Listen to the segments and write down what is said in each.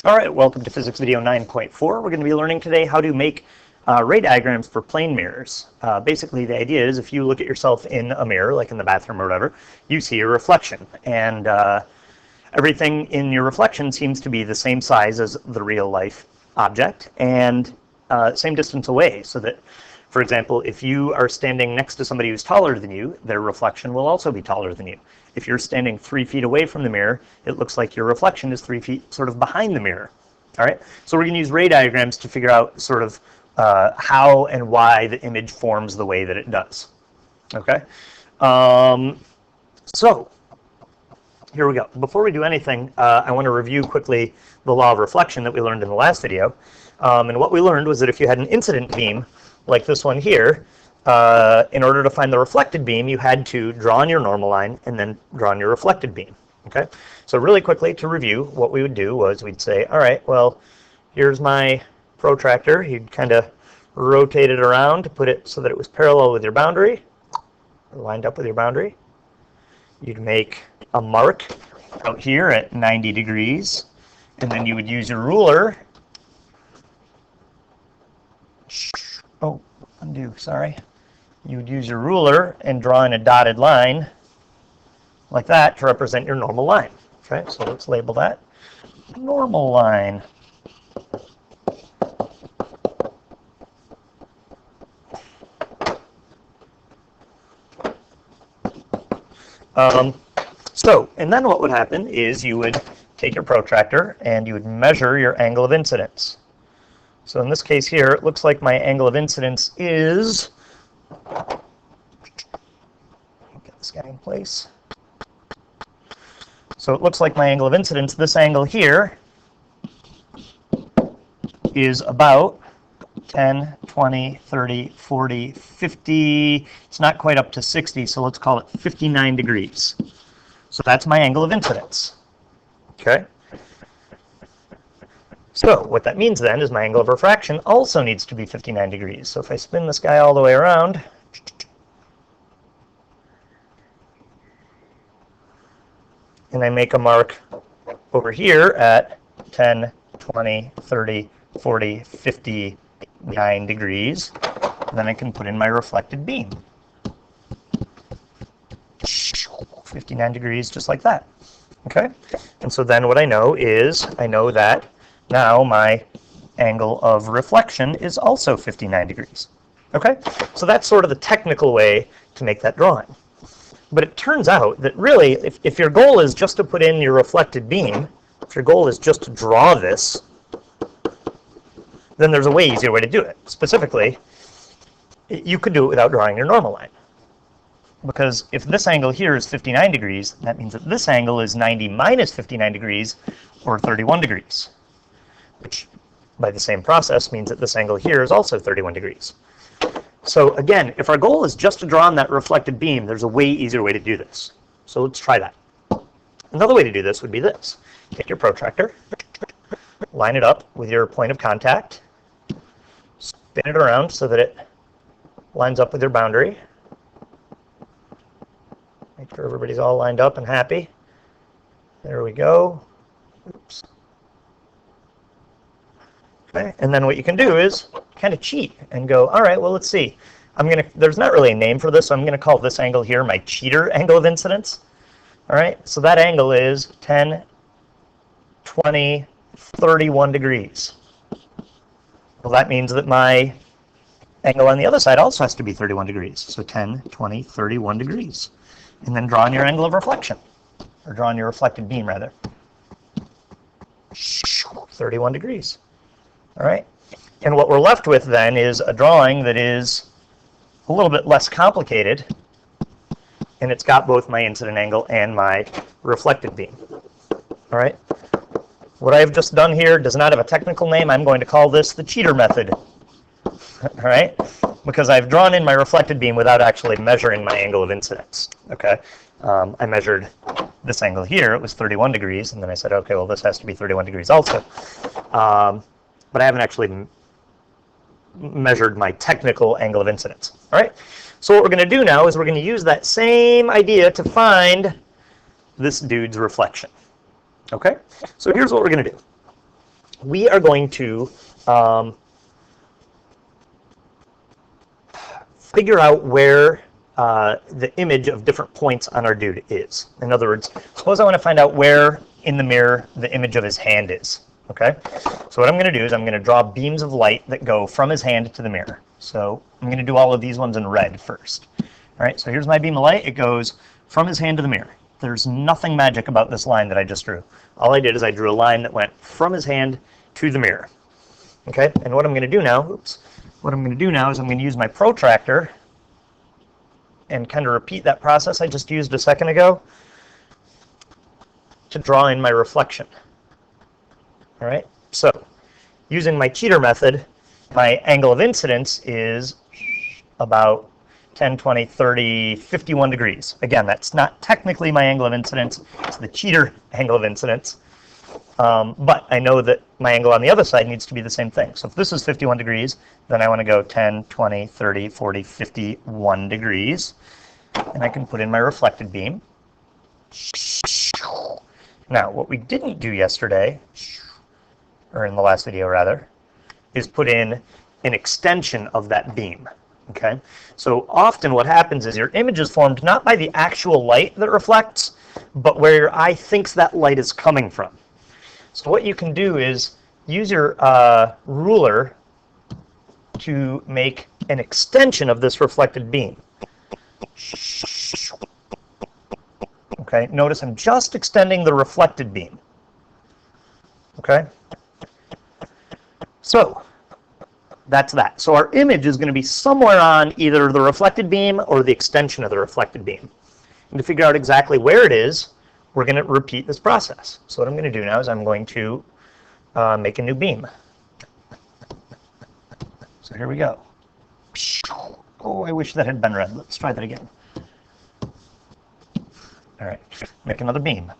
All right, welcome to Physics Video 9.4. We're going to be learning today how to make ray diagrams for plane mirrors. Basically, the idea is if you look at yourself in a mirror, like in the bathroom or whatever, you see a reflection. And everything in your reflection seems to be the same size as the real life object and same distance away. So that, for example, if you are standing next to somebody who's taller than you, their reflection will also be taller than you. If you're standing 3 feet away from the mirror, it looks like your reflection is 3 feet sort of behind the mirror. All right, so we're going to use ray diagrams to figure out sort of how and why the image forms the way that it does. Okay, so here we go. Before we do anything, I want to review quickly the law of reflection that we learned in the last video. And what we learned was that if you had an incident beam like this one here, in order to find the reflected beam, you had to draw on your normal line and then draw on your reflected beam. Okay, so really quickly to review, what we would do was we'd say, all right, well, here's my protractor. You'd kind of rotate it around to put it so that it was parallel with your boundary, lined up with your boundary. You'd make a mark out here at 90 degrees, and then you would use your ruler. Oh, undo, sorry. You would use your ruler and draw in a dotted line like that to represent your normal line. Okay, so let's label that normal line. And then what would happen is you would take your protractor and you would measure your angle of incidence. So in this case here, it looks like my angle of incidence is, get this guy in place. So it looks like my angle of incidence, this angle here, is about 10, 20, 30, 40, 50, it's not quite up to 60, so let's call it 59 degrees. So that's my angle of incidence. Okay? So what that means then is my angle of refraction also needs to be 59 degrees. So if I spin this guy all the way around, and I make a mark over here at 10, 20, 30, 40, 59 degrees, then I can put in my reflected beam. 59 degrees, just like that. Okay? And so then what I know is, I know that now my angle of reflection is also 59 degrees. Okay? So that's sort of the technical way to make that drawing. But it turns out that really, if your goal is just to put in your reflected beam, if your goal is just to draw this, then there's a way easier way to do it. Specifically, you could do it without drawing your normal line. Because if this angle here is 59 degrees, that means that this angle is 90 minus 59 degrees, or 31 degrees. Which, by the same process, means that this angle here is also 31 degrees. So again, if our goal is just to draw on that reflected beam, there's a way easier way to do this. So let's try that. Another way to do this would be this. Take your protractor, line it up with your point of contact, spin it around so that it lines up with your boundary. Make sure everybody's all lined up and happy. There we go. Oops. Okay. And then what you can do is kind of cheat and go, all right, well, let's see. There's not really a name for this, so I'm going to call this angle here my cheater angle of incidence. All right, so that angle is 10, 20, 31 degrees. Well, that means that my angle on the other side also has to be 31 degrees. So 10, 20, 31 degrees. And then draw on your angle of reflection, or draw on your reflected beam, rather. 31 degrees. All right? And what we're left with then is a drawing that is a little bit less complicated, and it's got both my incident angle and my reflected beam. All right? What I've just done here does not have a technical name. I'm going to call this the cheater method. All right? Because I've drawn in my reflected beam without actually measuring my angle of incidence. Okay? I measured this angle here. It was 31 degrees, and then I said, okay, well, this has to be 31 degrees also. But I haven't actually measured my technical angle of incidence. All right? So what we're going to do now is we're going to use that same idea to find this dude's reflection. Okay? So here's what we're going to do. we are going to figure out where the image of different points on our dude is. In other words, suppose I want to find out where in the mirror the image of his hand is. Okay, so what I'm going to do is I'm going to draw beams of light that go from his hand to the mirror. So I'm going to do all of these ones in red first. All right, so here's my beam of light. It goes from his hand to the mirror. There's nothing magic about this line that I just drew. All I did is I drew a line that went from his hand to the mirror. Okay, and what I'm going to do now, what I'm going to do now is I'm going to use my protractor and kind of repeat that process I just used a second ago to draw in my reflection. All right, so using my cheater method, my angle of incidence is about 10, 20, 30, 51 degrees. Again, that's not technically my angle of incidence, it's the cheater angle of incidence. But I know that my angle on the other side needs to be the same thing. So if this is 51 degrees, then I want to go 10, 20, 30, 40, 51 degrees. And I can put in my reflected beam. Now, what we didn't do yesterday, or in the last video rather, is put in an extension of that beam. Okay? So often what happens is your image is formed not by the actual light that reflects, but where your eye thinks that light is coming from. So what you can do is use your ruler to make an extension of this reflected beam. Okay, notice I'm just extending the reflected beam. Okay? So that's that. So our image is going to be somewhere on either the reflected beam or the extension of the reflected beam. And to figure out exactly where it is, we're going to repeat this process. So what I'm going to do now is I'm going to make a new beam. So here we go. Oh, I wish that had been red. Let's try that again. All right, make another beam.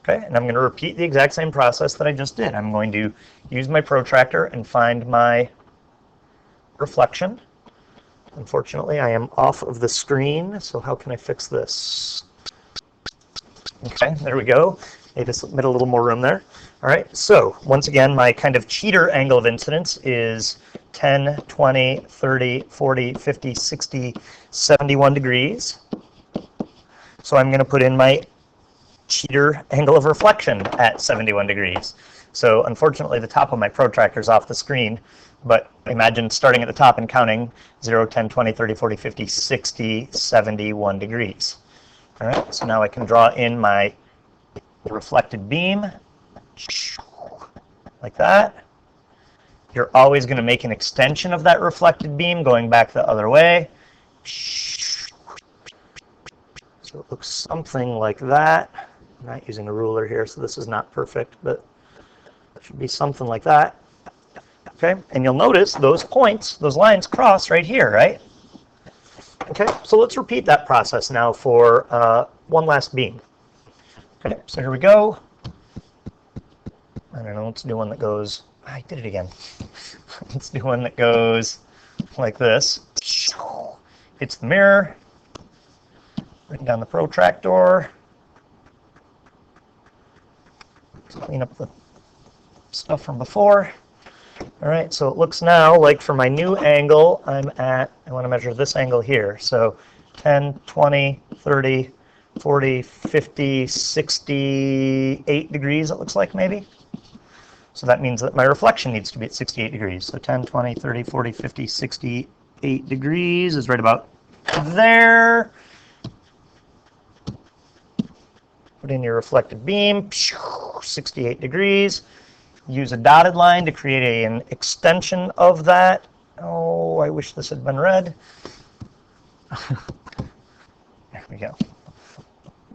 Okay, and I'm going to repeat the exact same process that I just did. I'm going to use my protractor and find my reflection. Unfortunately, I am off of the screen, so how can I fix this? Okay, there we go. Maybe submit a little more room there. All right, so once again, my kind of cheater angle of incidence is 10, 20, 30, 40, 50, 60, 71 degrees. So I'm going to put in my cheater angle of reflection at 71 degrees. So unfortunately, the top of my protractor is off the screen, but imagine starting at the top and counting 0, 10, 20, 30, 40, 50, 60, 71 degrees. All right, so now I can draw in my reflected beam, like that. You're always going to make an extension of that reflected beam going back the other way. So it looks something like that. I'm not using a ruler here, so this is not perfect, but it should be something like that. Okay, and you'll notice those points, those lines cross right here, right? Okay, so let's repeat that process now for one last beam. Okay, so here we go. I don't know, let's do one that goes, I did it again. Let's do one that goes like this. Hits the mirror. Bring down the protractor. Clean up the stuff from before. All right, so it looks now like for my new angle, I want to measure this angle here. So 10, 20, 30, 40, 50, 68 degrees, it looks like maybe. So that means that my reflection needs to be at 68 degrees. So 10, 20, 30, 40, 50, 68 degrees is right about there. Put in your reflected beam, 68 degrees. Use a dotted line to create an extension of that. Oh, I wish this had been red. There we go.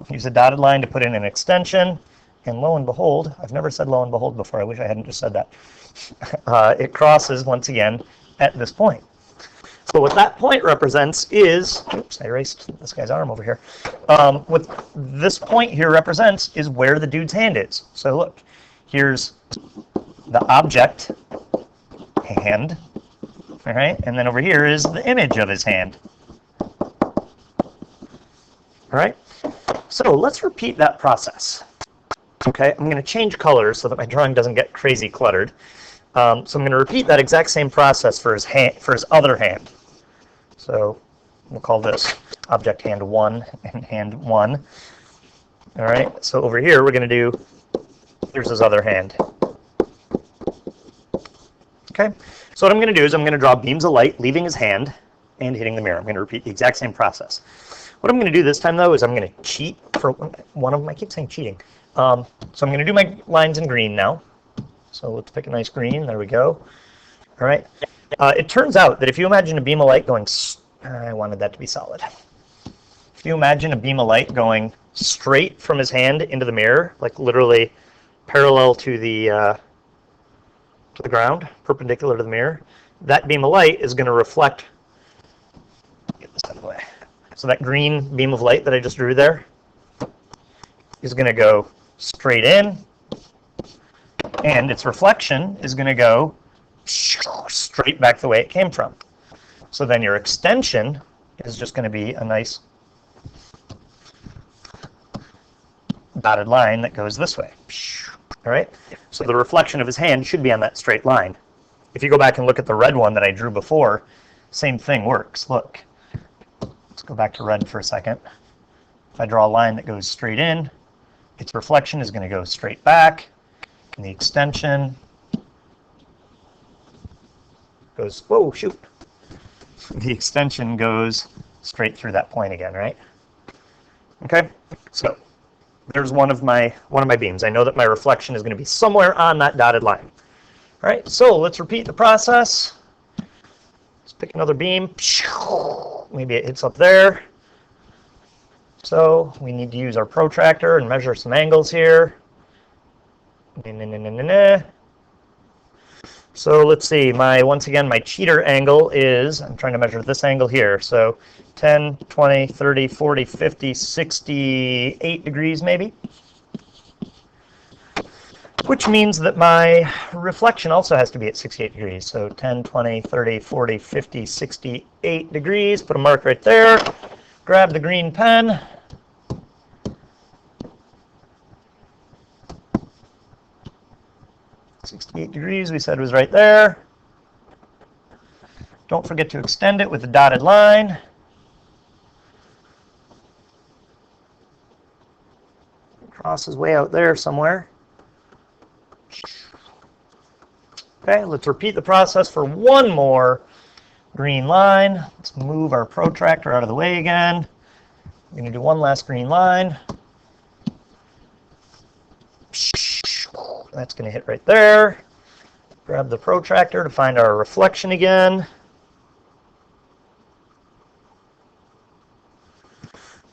Use a dotted line to put in an extension. And lo and behold, I've never said lo and behold before. I wish I hadn't just said that. It crosses once again at this point. So what that point represents is, oops, I erased this guy's arm over here. What this point here represents is where the dude's hand is. So look, here's the object, hand, all right? And then over here is the image of his hand. All right, so let's repeat that process. Okay, I'm going to change colors so that my drawing doesn't get crazy cluttered. So I'm going to repeat that exact same process for his hand, for his other hand. So we'll call this object hand 1 and hand 1. All right, so over here we're going to do, here's his other hand. Okay, so what I'm going to do is I'm going to draw beams of light leaving his hand and hitting the mirror. I'm going to repeat the exact same process. What I'm going to do this time, though, is I'm going to cheat for one of them. I keep saying cheating. So I'm going to do my lines in green now. So let's pick a nice green. There we go. All right. It turns out that if you imagine a beam of light going, I wanted that to be solid. If you imagine a beam of light going straight from his hand into the mirror, like literally parallel to the ground, perpendicular to the mirror, that beam of light is going to reflect. Get this out of the way. So that green beam of light that I just drew there is going to go straight in, and its reflection is going to go straight back the way it came from. So then your extension is just going to be a nice dotted line that goes this way. All right? So the reflection of his hand should be on that straight line. If you go back and look at the red one that I drew before, same thing works. Look. Let's go back to red for a second. If I draw a line that goes straight in, its reflection is going to go straight back, and the extension goes, whoa, shoot. The extension goes straight through that point again, right? Okay, so there's one of my beams. I know that my reflection is going to be somewhere on that dotted line. All right, so let's repeat the process. Let's pick another beam. Maybe it hits up there. So we need to use our protractor and measure some angles here. So let's see, once again, my cheater angle is, I'm trying to measure this angle here, so 10, 20, 30, 40, 50, 68 degrees maybe. Which means that my reflection also has to be at 68 degrees. So 10, 20, 30, 40, 50, 68 degrees. Put a mark right there. Grab the green pen. .68 degrees we said was right there. Don't forget to extend it with the dotted line. Crosses way out there somewhere. Okay, let's repeat the process for one more green line. Let's move our protractor out of the way again. We're going to do one last green line. That's going to hit right there. Grab the protractor to find our reflection again.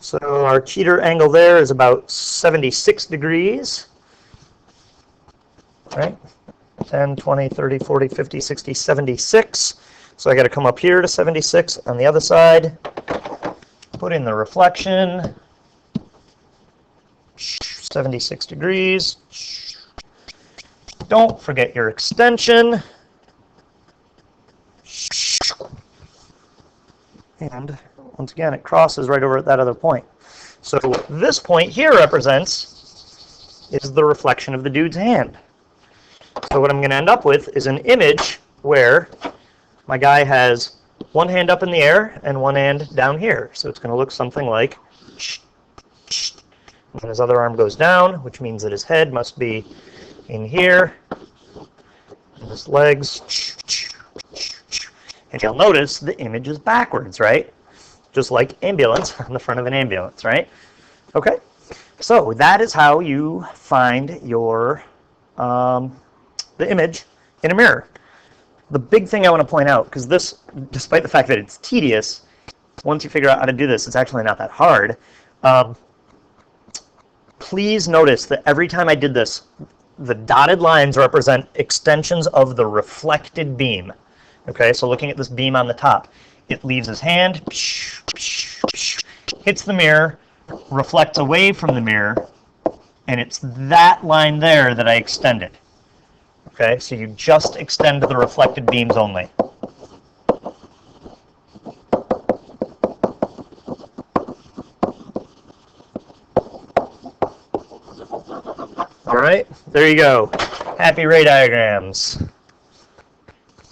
So our cheater angle there is about 76 degrees. Right? 10, 20, 30, 40, 50, 60, 76. So I got to come up here to 76 on the other side. Put in the reflection. 76 degrees. Don't forget your extension. And once again, it crosses right over at that other point. So this point here represents is the reflection of the dude's hand. So what I'm going to end up with is an image where my guy has one hand up in the air and one hand down here. So it's going to look something like, and his other arm goes down, which means that his head must be in here, and his legs. And you'll notice the image is backwards, right? Just like ambulance on the front of an ambulance, right? Okay, so that is how you find your the image in a mirror. The big thing I want to point out, because this, despite the fact that it's tedious, once you figure out how to do this, it's actually not that hard. Please notice that every time I did this, the dotted lines represent extensions of the reflected beam. Okay, so looking at this beam on the top, it leaves his hand, hits the mirror, reflects away from the mirror, and it's that line there that I extended. Okay, so you just extend the reflected beams only. There you go. Happy ray diagrams.